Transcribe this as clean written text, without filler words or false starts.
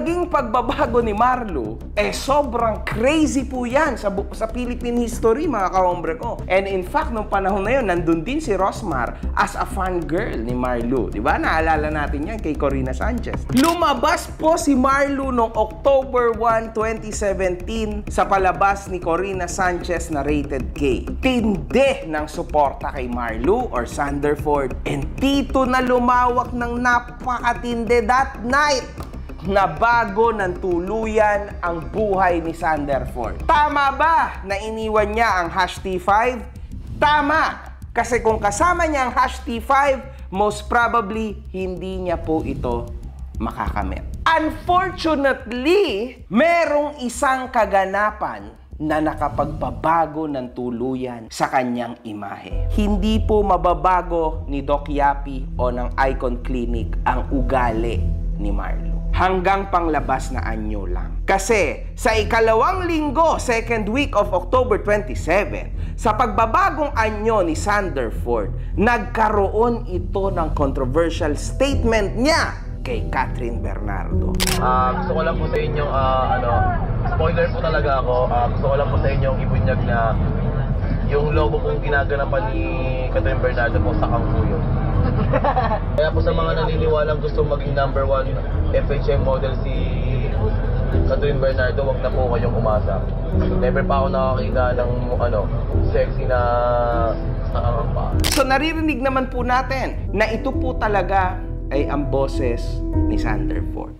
naging pagbabago ni Marlo, sobrang crazy po yan sa Philippine history, mga kahombre ko. And in fact, nung panahon na yun, nandun din si Rosmar as a fan girl ni Marlo. Diba? Naalala natin yan kay Corina Sanchez. Lumabas po si Marlo noong October 1, 2017 sa palabas ni Corina Sanchez na Rated K. Tindi ng suporta kay Marlo or Sanderford. And dito na lumawak ng napakatindi that night na bago ng tuluyan ang buhay ni Sanderford. Tama ba na iniwan niya ang #T5? Tama! Kasi kung kasama niya ang #T5, most probably hindi niya po ito makakamit. Unfortunately, merong isang kaganapan na nakapagbabago ng tuluyan sa kanyang imahe. Hindi po mababago ni Doc Yapi o ng Icon Clinic ang ugali ni Marlo. Hanggang panglabas na anyo lang. Kasi sa ikalawang linggo, second week of October 27, sa pagbabagong anyo ni Sanderford, nagkaroon ito ng controversial statement niya kay Catherine Bernardo. Gusto ko lang po sa inyong, spoiler po talaga ako. Gusto ko lang po sa inyong ibunyag na yung logo pong ginaganapan ni Catherine Bernardo po sa Kangkuyo. Kaya po sa mga naniniwalang gusto maging #1 FHM model si Catherine Bernardo, wag na po kayong umasa. Never pa ako nakakita ng sexy na pa. So naririnig naman po natin na ito po talaga ay ang boses ni Sanderford.